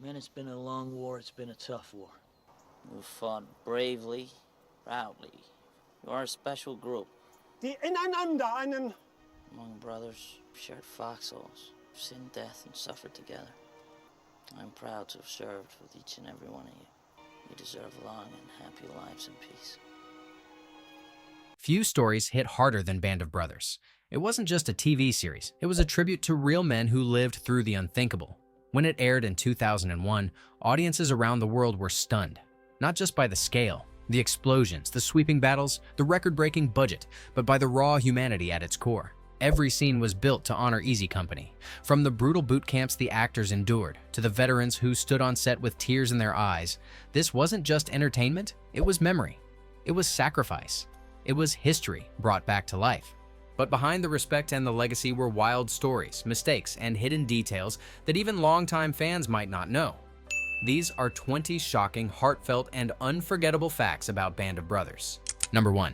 Man, it's been a long war. It's been a tough war. You fought bravely, proudly. You are a special group. Die ineinander einen... Among brothers, shared foxholes, seen death and suffered together. I'm proud to have served with each and every one of you. You deserve long and happy lives in peace. Few stories hit harder than Band of Brothers. It wasn't just a TV series, it was a tribute to real men who lived through the unthinkable. When it aired in 2001, audiences around the world were stunned, not just by the scale, the explosions, the sweeping battles, the record-breaking budget, but by the raw humanity at its core. Every scene was built to honor Easy Company. From the brutal boot camps the actors endured, to the veterans who stood on set with tears in their eyes, this wasn't just entertainment, it was memory. It was sacrifice. It was history brought back to life. But behind the respect and the legacy were wild stories, mistakes, and hidden details that even longtime fans might not know. These are 20 shocking, heartfelt, and unforgettable facts about Band of Brothers. Number 1.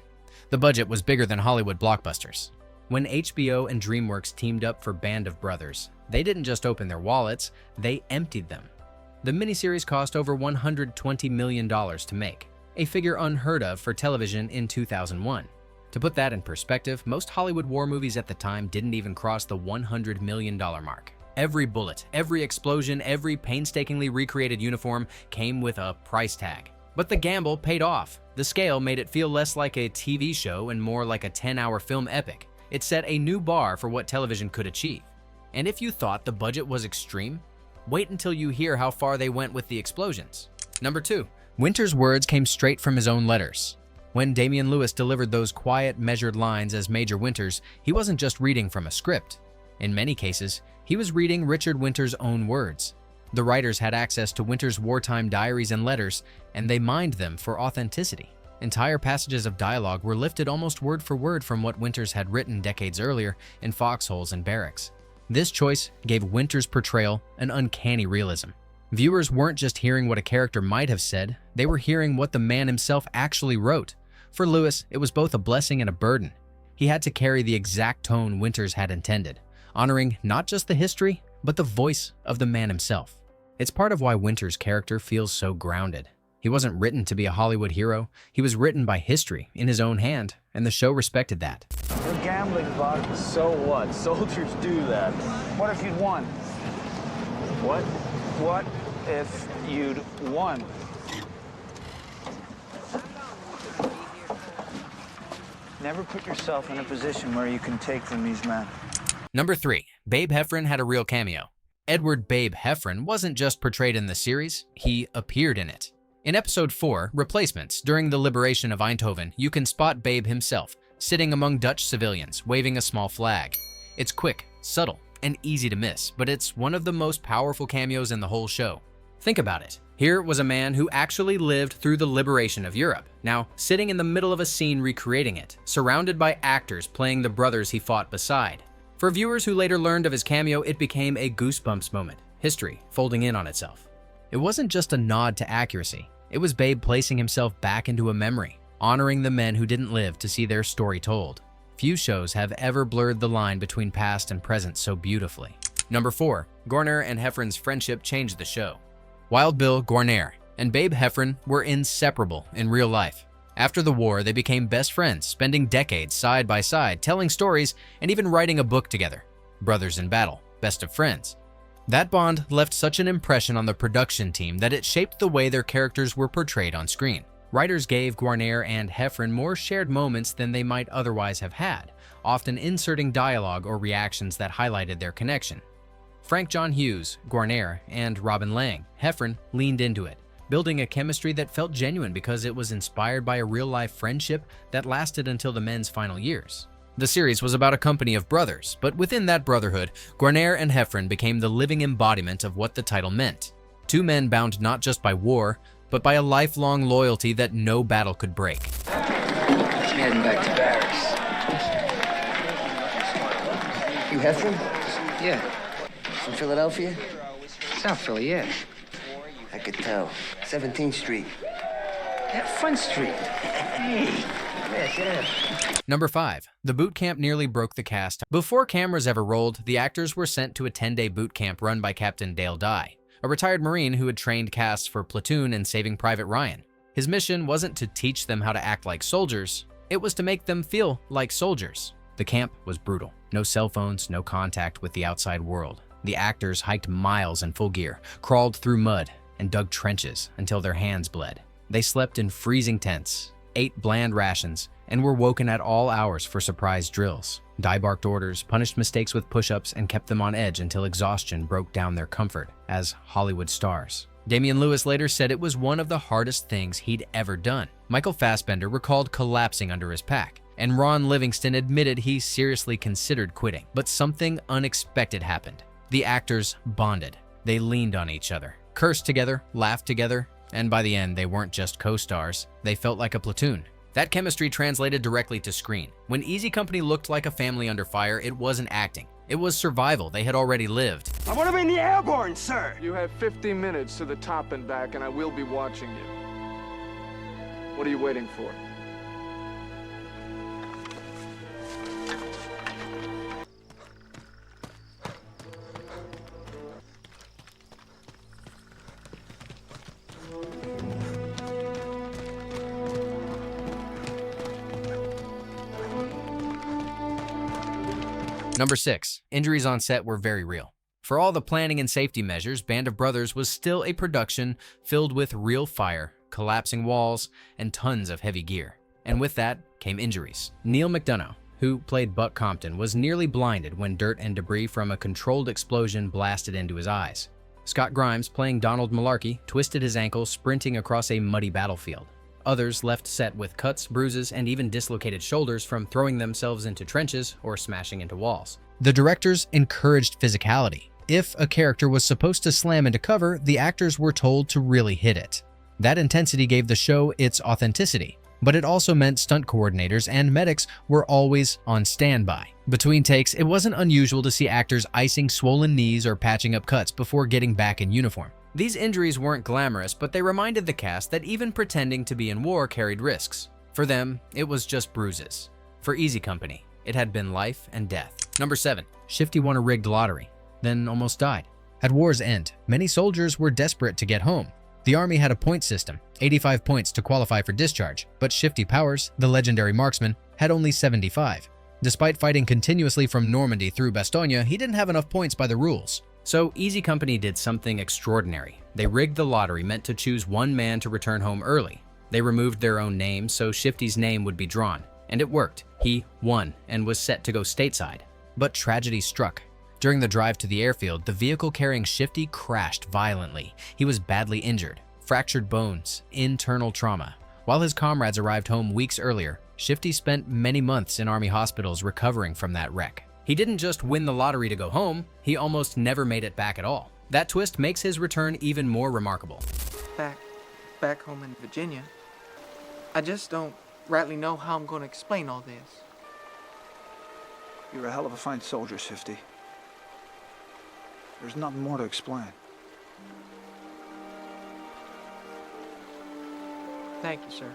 The budget was bigger than Hollywood blockbusters. When HBO and DreamWorks teamed up for Band of Brothers, they didn't just open their wallets, they emptied them. The miniseries cost over $120 million to make, a figure unheard of for television in 2001. To put that in perspective, most Hollywood war movies at the time didn't even cross the $100 million mark. Every bullet, every explosion, every painstakingly recreated uniform came with a price tag. But the gamble paid off. The scale made it feel less like a TV show and more like a 10-hour film epic. It set a new bar for what television could achieve. And if you thought the budget was extreme, wait until you hear how far they went with the explosions. Number 2. Winter's words came straight from his own letters. When Damian Lewis delivered those quiet, measured lines as Major Winters, he wasn't just reading from a script. In many cases, he was reading Richard Winters' own words. The writers had access to Winters' wartime diaries and letters, and they mined them for authenticity. Entire passages of dialogue were lifted almost word for word from what Winters had written decades earlier in foxholes and barracks. This choice gave Winters' portrayal an uncanny realism. Viewers weren't just hearing what a character might have said, they were hearing what the man himself actually wrote. For Lewis, it was both a blessing and a burden. He had to carry the exact tone Winters had intended, honoring not just the history, but the voice of the man himself. It's part of why Winters' character feels so grounded. He wasn't written to be a Hollywood hero, he was written by history in his own hand, and the show respected that. We're gambling, Buck. So what? Soldiers do that. What if you'd won? What? What if you'd won? Never put yourself in a position where you can take from these men. Number 3. Babe Heffron had a real cameo. Edward Babe Heffron wasn't just portrayed in the series, he appeared in it. In episode 4, Replacements, during the liberation of Eindhoven, you can spot Babe himself, sitting among Dutch civilians, waving a small flag. It's quick, subtle, and easy to miss, but it's one of the most powerful cameos in the whole show. Think about it. Here was a man who actually lived through the liberation of Europe, now sitting in the middle of a scene recreating it, surrounded by actors playing the brothers he fought beside. For viewers who later learned of his cameo, it became a goosebumps moment, history folding in on itself. It wasn't just a nod to accuracy, it was Babe placing himself back into a memory, honoring the men who didn't live to see their story told. Few shows have ever blurred the line between past and present so beautifully. Number 4. Gorner and Heffron's friendship changed the show. Wild Bill Gorner and Babe Heffron were inseparable in real life. After the war, they became best friends, spending decades side by side, telling stories, and even writing a book together. Brothers in Battle, Best of Friends. That bond left such an impression on the production team that it shaped the way their characters were portrayed on screen. Writers gave Gorner and Heffron more shared moments than they might otherwise have had, often inserting dialogue or reactions that highlighted their connection. Frank John Hughes, Gorner, and Robin Lang, Heffron, leaned into it, building a chemistry that felt genuine because it was inspired by a real-life friendship that lasted until the men's final years. The series was about a company of brothers, but within that brotherhood, Gorner and Heffron became the living embodiment of what the title meant. Two men bound not just by war, but by a lifelong loyalty that no battle could break. Heading back to barracks. You Heffron? Yeah. From Philadelphia? South Philly, yeah. I could tell. 17th Street. Yeah, Front Street. Hey. Yeah, sit down. Number 5. The boot camp nearly broke the cast. Before cameras ever rolled, the actors were sent to a 10-day boot camp run by Captain Dale Dye. a retired Marine who had trained casts for Platoon and Saving Private Ryan. His mission wasn't to teach them how to act like soldiers, it was to make them feel like soldiers. The camp was brutal. No cell phones, no contact with the outside world. The actors hiked miles in full gear, crawled through mud, and dug trenches until their hands bled. They slept in freezing tents, ate bland rations, and were woken at all hours for surprise drills. Die-barked orders, punished mistakes with push-ups, and kept them on edge until exhaustion broke down their comfort as Hollywood stars. Damian Lewis later said it was one of the hardest things he'd ever done. Michael Fassbender recalled collapsing under his pack, and Ron Livingston admitted he seriously considered quitting. But something unexpected happened. The actors bonded. They leaned on each other, cursed together, laughed together, and by the end, they weren't just co-stars. They felt like a platoon. That chemistry translated directly to screen. When Easy Company looked like a family under fire, it wasn't acting. It was survival they had already lived. I want to be in the airborne, sir. You have 50 minutes to the top and back, and I will be watching you. What are you waiting for? Number 6. Injuries on set were very real. For all the planning and safety measures, Band of Brothers was still a production filled with real fire, collapsing walls, and tons of heavy gear. And with that came injuries. Neil McDonough, who played Buck Compton, was nearly blinded when dirt and debris from a controlled explosion blasted into his eyes. Scott Grimes, playing Donald Malarkey, twisted his ankle sprinting across a muddy battlefield. Others left set with cuts, bruises, and even dislocated shoulders from throwing themselves into trenches or smashing into walls. The directors encouraged physicality. If a character was supposed to slam into cover, the actors were told to really hit it. That intensity gave the show its authenticity, but it also meant stunt coordinators and medics were always on standby. Between takes, it wasn't unusual to see actors icing swollen knees or patching up cuts before getting back in uniform. These injuries weren't glamorous, but they reminded the cast that even pretending to be in war carried risks. For them, it was just bruises. For Easy Company, it had been life and death. Number 7. Shifty won a rigged lottery, then almost died. At war's end, many soldiers were desperate to get home. The Army had a point system, 85 points to qualify for discharge, but Shifty Powers, the legendary marksman, had only 75. Despite fighting continuously from Normandy through Bastogne, he didn't have enough points by the rules. So Easy Company did something extraordinary. They rigged the lottery meant to choose one man to return home early. They removed their own name so Shifty's name would be drawn, and it worked. He won and was set to go stateside. But tragedy struck. During the drive to the airfield, the vehicle carrying Shifty crashed violently. He was badly injured, fractured bones, internal trauma. While his comrades arrived home weeks earlier, Shifty spent many months in Army hospitals recovering from that wreck. He didn't just win the lottery to go home, he almost never made it back at all. That twist makes his return even more remarkable. Back home in Virginia, I just don't rightly know how I'm going to explain all this. You're a hell of a fine soldier, Shifty. There's nothing more to explain. Thank you, sir.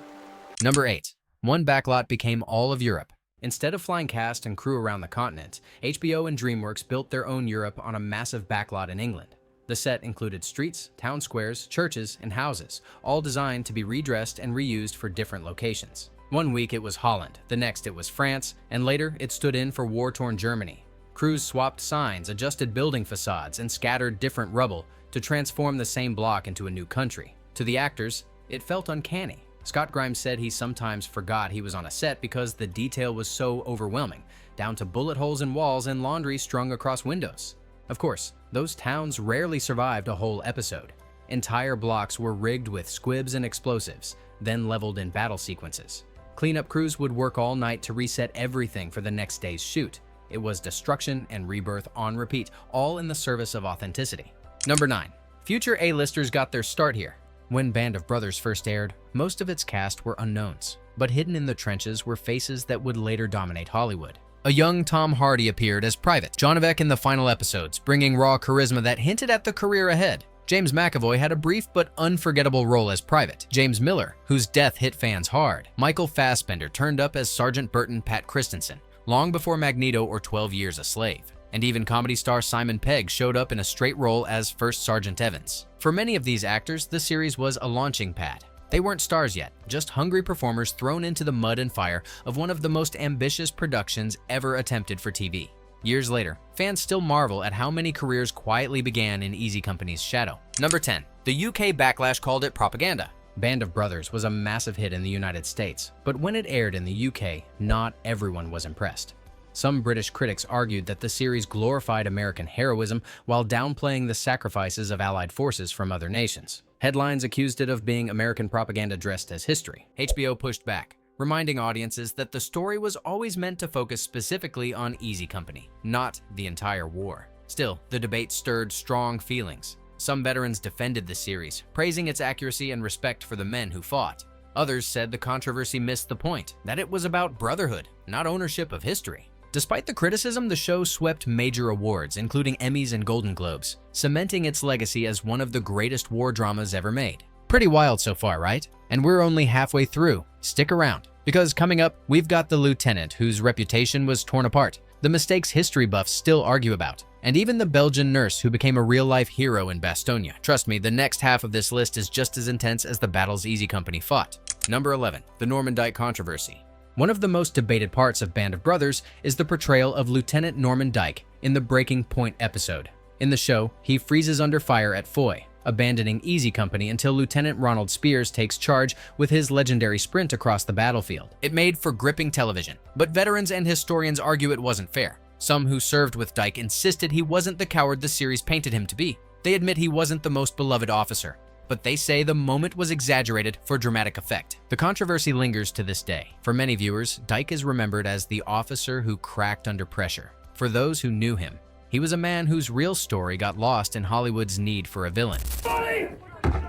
Number 8. One backlot became all of Europe. Instead of flying cast and crew around the continent, HBO and DreamWorks built their own Europe on a massive backlot in England. The set included streets, town squares, churches, and houses, all designed to be redressed and reused for different locations. One week it was Holland, the next it was France, and later it stood in for war-torn Germany. Crews swapped signs, adjusted building facades, and scattered different rubble to transform the same block into a new country. To the actors, it felt uncanny. Scott Grimes said he sometimes forgot he was on a set because the detail was so overwhelming, down to bullet holes in walls and laundry strung across windows. Of course, those towns rarely survived a whole episode. Entire blocks were rigged with squibs and explosives, then leveled in battle sequences. Cleanup crews would work all night to reset everything for the next day's shoot. It was destruction and rebirth on repeat, all in the service of authenticity. Number 9. Future A-listers got their start here. When Band of Brothers first aired, most of its cast were unknowns, but hidden in the trenches were faces that would later dominate Hollywood. A young Tom Hardy appeared as Private Johnovec in the final episodes, bringing raw charisma that hinted at the career ahead. James McAvoy had a brief but unforgettable role as Private. James Miller, whose death hit fans hard. Michael Fassbender turned up as Sergeant Burton Pat Christensen, long before Magneto or 12 Years a Slave. and even comedy star Simon Pegg showed up in a straight role as First Sergeant Evans. For many of these actors, the series was a launching pad. They weren't stars yet, just hungry performers thrown into the mud and fire of one of the most ambitious productions ever attempted for TV. Years later, fans still marvel at how many careers quietly began in Easy Company's shadow. Number 10. The UK backlash called it propaganda. Band of Brothers was a massive hit in the United States, but when it aired in the UK, not everyone was impressed. Some British critics argued that the series glorified American heroism while downplaying the sacrifices of Allied forces from other nations. Headlines accused it of being American propaganda dressed as history. HBO pushed back, reminding audiences that the story was always meant to focus specifically on Easy Company, not the entire war. Still, the debate stirred strong feelings. Some veterans defended the series, praising its accuracy and respect for the men who fought. Others said the controversy missed the point, that it was about brotherhood, not ownership of history. Despite the criticism, the show swept major awards, including Emmys and Golden Globes, cementing its legacy as one of the greatest war dramas ever made. Pretty wild so far, right? And we're only halfway through. Stick around, because coming up, we've got the lieutenant whose reputation was torn apart, the mistakes history buffs still argue about, and even the Belgian nurse who became a real-life hero in Bastogne. Trust me, the next half of this list is just as intense as the battles Easy Company fought. Number 11. The Norman Dyke controversy. One of the most debated parts of Band of Brothers is the portrayal of Lieutenant Norman Dyke in the Breaking Point episode. In the show, he freezes under fire at Foy, abandoning Easy Company until Lieutenant Ronald Spears takes charge with his legendary sprint across the battlefield. It made for gripping television, but veterans and historians argue it wasn't fair. Some who served with Dyke insisted he wasn't the coward the series painted him to be. They admit he wasn't the most beloved officer, but they say the moment was exaggerated for dramatic effect. The controversy lingers to this day. For many viewers, Dyke is remembered as the officer who cracked under pressure. For those who knew him, he was a man whose real story got lost in Hollywood's need for a villain. Buddy!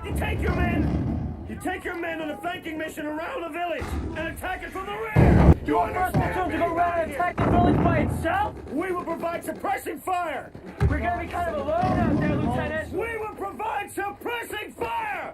You take your men on a flanking mission around the village and attack it from the rear! You understand me? To go around and attack the village by itself? We will provide suppressing fire! We're gonna be kind of alone out there, Lieutenant! We will provide suppressing fire!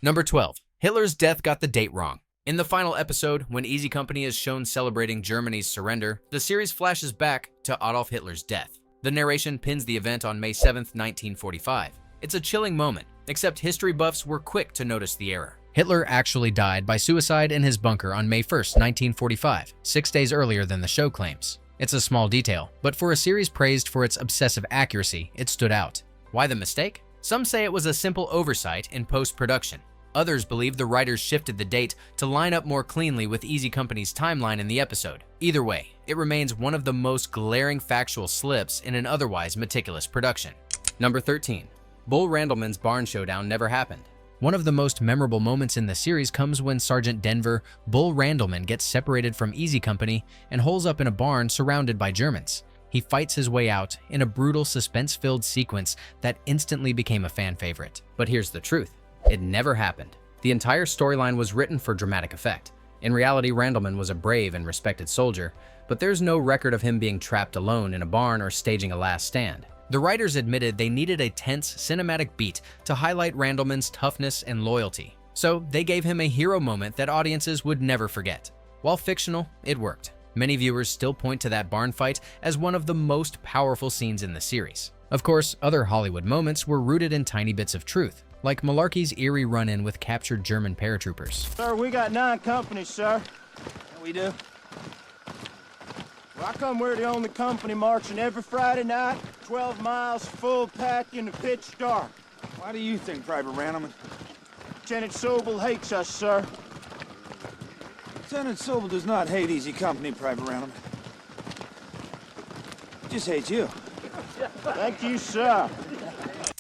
Number 12. Hitler's death got the date wrong. In the final episode, when Easy Company is shown celebrating Germany's surrender, the series flashes back to Adolf Hitler's death. The narration pins the event on May 7, 1945. It's a chilling moment, except history buffs were quick to notice the error. Hitler actually died by suicide in his bunker on May 1, 1945, 6 days earlier than the show claims. It's a small detail, but for a series praised for its obsessive accuracy, it stood out. Why the mistake? Some say it was a simple oversight in post-production. Others believe the writers shifted the date to line up more cleanly with Easy Company's timeline in the episode. Either way, it remains one of the most glaring factual slips in an otherwise meticulous production. Number 13. Bull Randleman's barn showdown never happened. One of the most memorable moments in the series comes when Sergeant Denver Bull Randleman gets separated from Easy Company and holes up in a barn surrounded by Germans. He fights his way out in a brutal, suspense-filled sequence that instantly became a fan favorite. But here's the truth. It never happened. The entire storyline was written for dramatic effect. In reality, Randleman was a brave and respected soldier, but there's no record of him being trapped alone in a barn or staging a last stand. The writers admitted they needed a tense, cinematic beat to highlight Randleman's toughness and loyalty. So they gave him a hero moment that audiences would never forget. While fictional, it worked. Many viewers still point to that barn fight as one of the most powerful scenes in the series. Of course, other Hollywood moments were rooted in tiny bits of truth, like Malarkey's eerie run-in with captured German paratroopers. Sir, we got 9 companies, sir. We do. Well, how come we're the only company marching every Friday night, 12 miles full pack in the pitch dark? Why do you think, Private Randleman? Lieutenant Sobel hates us, sir. Lieutenant Sobel does not hate Easy Company, Private Randleman. He just hates you. Thank you, sir.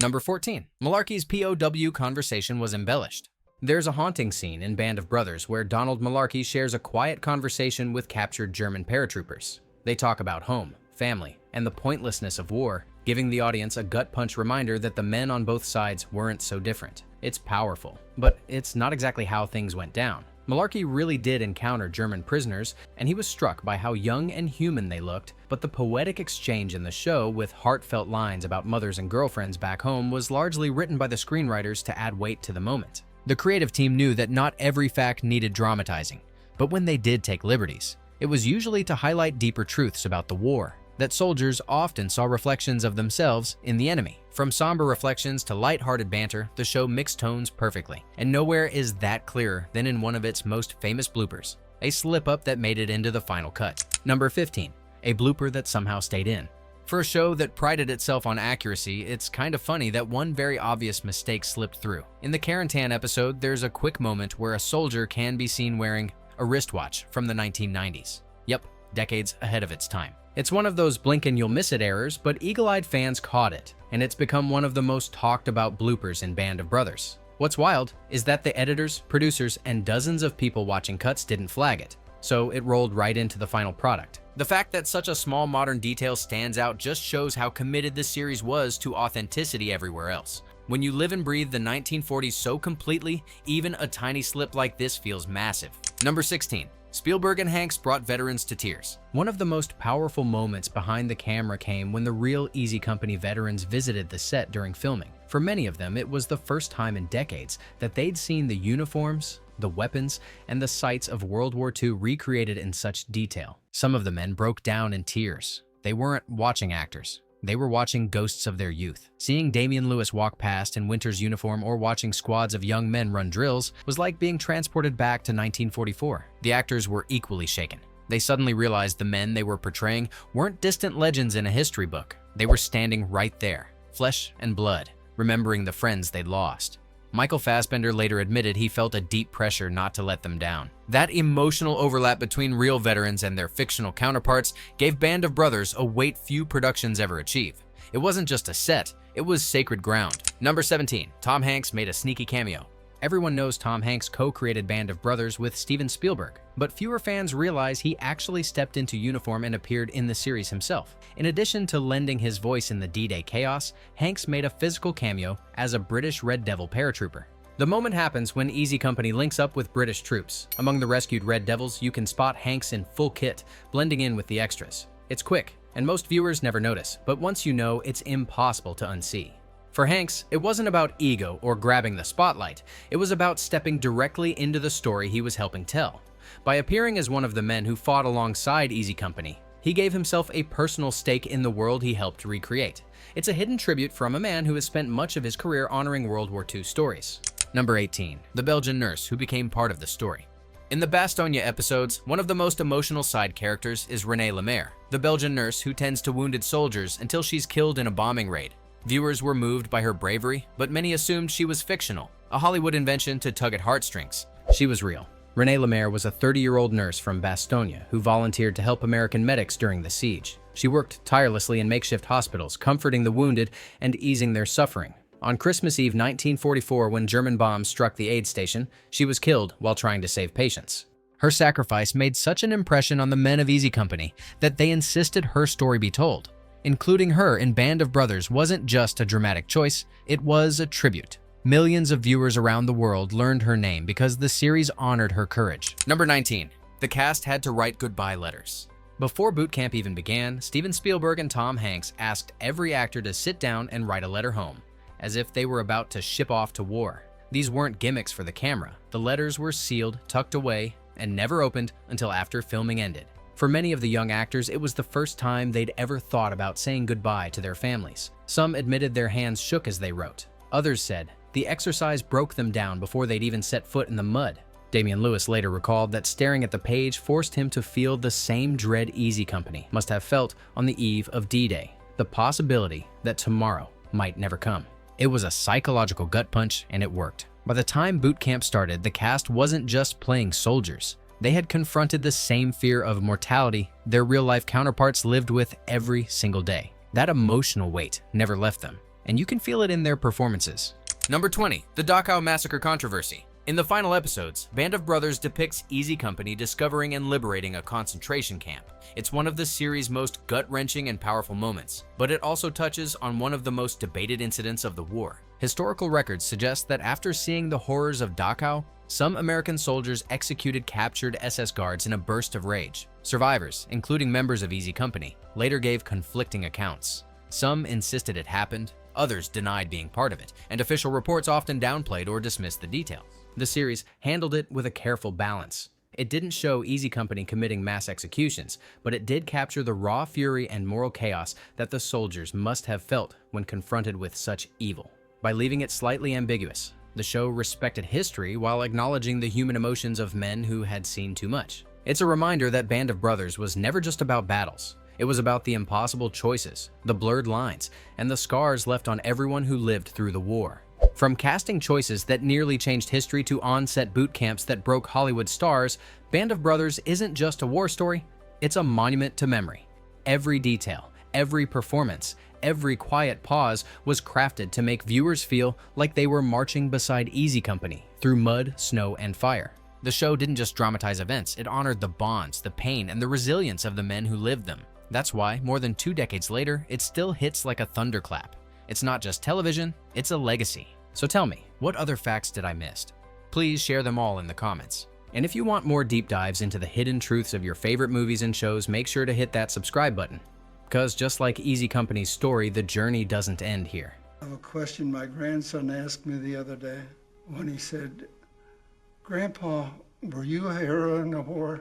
Number 14. Malarkey's POW conversation was embellished. There's a haunting scene in Band of Brothers where Donald Malarkey shares a quiet conversation with captured German paratroopers. They talk about home, family, and the pointlessness of war, giving the audience a gut-punch reminder that the men on both sides weren't so different. It's powerful, but it's not exactly how things went down. Malarkey really did encounter German prisoners, and he was struck by how young and human they looked, but the poetic exchange in the show with heartfelt lines about mothers and girlfriends back home was largely written by the screenwriters to add weight to the moment. The creative team knew that not every fact needed dramatizing, but when they did take liberties, It was usually to highlight deeper truths about the war, that soldiers often saw reflections of themselves in the enemy. From somber reflections to light-hearted banter, the show mixed tones perfectly, and nowhere is that clearer than in one of its most famous bloopers, a slip-up that made it into the final cut. Number 15, a blooper that somehow stayed in. For a show that prided itself on accuracy, it's kind of funny that one very obvious mistake slipped through. In the Carentan episode, there's a quick moment where a soldier can be seen wearing a wristwatch from the 1990s. Yep, decades ahead of its time. It's one of those blink and you'll miss it errors, but eagle-eyed fans caught it, and it's become one of the most talked about bloopers in Band of Brothers. What's wild is that the editors, producers, and dozens of people watching cuts didn't flag it, so it rolled right into the final product. The fact that such a small modern detail stands out just shows how committed the series was to authenticity everywhere else. When you live and breathe the 1940s so completely, even a tiny slip like this feels massive. Number 16. Spielberg and Hanks brought veterans to tears. One of the most powerful moments behind the camera came when the real Easy Company veterans visited the set during filming. For many of them, it was the first time in decades that they'd seen the uniforms, the weapons, and the sights of World War II recreated in such detail. Some of the men broke down in tears. They weren't watching actors. They were watching ghosts of their youth. Seeing Damian Lewis walk past in Winter's uniform or watching squads of young men run drills was like being transported back to 1944. The actors were equally shaken. They suddenly realized the men they were portraying weren't distant legends in a history book. They were standing right there, flesh and blood, remembering the friends they'd lost. Michael Fassbender later admitted he felt a deep pressure not to let them down. That emotional overlap between real veterans and their fictional counterparts gave Band of Brothers a weight few productions ever achieve. It wasn't just a set, it was sacred ground. Number 17, Tom Hanks made a sneaky cameo. Everyone knows Tom Hanks co-created Band of Brothers with Steven Spielberg, but fewer fans realize he actually stepped into uniform and appeared in the series himself. In addition to lending his voice in the D-Day chaos, Hanks made a physical cameo as a British Red Devil paratrooper. The moment happens when Easy Company links up with British troops. Among the rescued Red Devils, you can spot Hanks in full kit, blending in with the extras. It's quick, and most viewers never notice, but once you know, it's impossible to unsee. For Hanks, it wasn't about ego or grabbing the spotlight. It was about stepping directly into the story he was helping tell. By appearing as one of the men who fought alongside Easy Company, he gave himself a personal stake in the world he helped recreate. It's a hidden tribute from a man who has spent much of his career honoring World War II stories. Number 18, the Belgian nurse who became part of the story. In the Bastogne episodes, one of the most emotional side characters is Renée Lemaire, the Belgian nurse who tends to wounded soldiers until she's killed in a bombing raid. Viewers were moved by her bravery, but many assumed she was fictional, a Hollywood invention to tug at heartstrings. She was real. Renée Lemaire was a 30-year-old nurse from Bastogne who volunteered to help American medics during the siege. She worked tirelessly in makeshift hospitals, comforting the wounded and easing their suffering. On Christmas Eve 1944, when German bombs struck the aid station, she was killed while trying to save patients. Her sacrifice made such an impression on the men of Easy Company that they insisted her story be told. Including her in Band of Brothers wasn't just a dramatic choice, it was a tribute. Millions of viewers around the world learned her name because the series honored her courage. Number 19, the cast had to write goodbye letters. Before boot camp even began, Steven Spielberg and Tom Hanks asked every actor to sit down and write a letter home, as if they were about to ship off to war. These weren't gimmicks for the camera. The letters were sealed, tucked away, and never opened until after filming ended. For many of the young actors, it was the first time they'd ever thought about saying goodbye to their families. Some admitted their hands shook as they wrote. Others said the exercise broke them down before they'd even set foot in the mud. Damian Lewis later recalled that staring at the page forced him to feel the same dread Easy Company must have felt on the eve of D-Day, the possibility that tomorrow might never come. It was a psychological gut punch, and it worked. By the time boot camp started, the cast wasn't just playing soldiers. They had confronted the same fear of mortality their real-life counterparts lived with every single day. That emotional weight never left them, and you can feel it in their performances. Number 20, the Dachau massacre controversy. In the final episodes, Band of Brothers depicts Easy Company discovering and liberating a concentration camp. It's one of the series' most gut-wrenching and powerful moments, but it also touches on one of the most debated incidents of the war. Historical records suggest that after seeing the horrors of Dachau, some American soldiers executed captured SS guards in a burst of rage. Survivors, including members of Easy Company, later gave conflicting accounts. Some insisted it happened, others denied being part of it, and official reports often downplayed or dismissed the details. The series handled it with a careful balance. It didn't show Easy Company committing mass executions, but it did capture the raw fury and moral chaos that the soldiers must have felt when confronted with such evil. By leaving it slightly ambiguous, the show respected history while acknowledging the human emotions of men who had seen too much. It's a reminder that Band of Brothers was never just about battles. It was about the impossible choices, the blurred lines, and the scars left on everyone who lived through the war. From casting choices that nearly changed history to on-set boot camps that broke Hollywood stars, Band of Brothers isn't just a war story, it's a monument to memory. Every detail, every performance, every quiet pause was crafted to make viewers feel like they were marching beside Easy Company through mud, snow, and fire. The show didn't just dramatize events, it honored the bonds, the pain, and the resilience of the men who lived them. That's why, more than 2 decades later, it still hits like a thunderclap. It's not just television, it's a legacy. So tell me, what other facts did I miss? Please share them all in the comments. And if you want more deep dives into the hidden truths of your favorite movies and shows, make sure to hit that subscribe button. Because just like Easy Company's story, the journey doesn't end here. I have a question my grandson asked me the other day when he said, "Grandpa, were you a hero in the war?"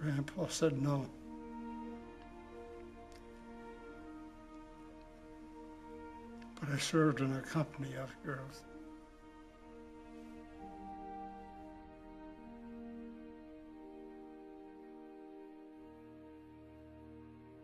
Grandpa said no. But I served in a company of heroes.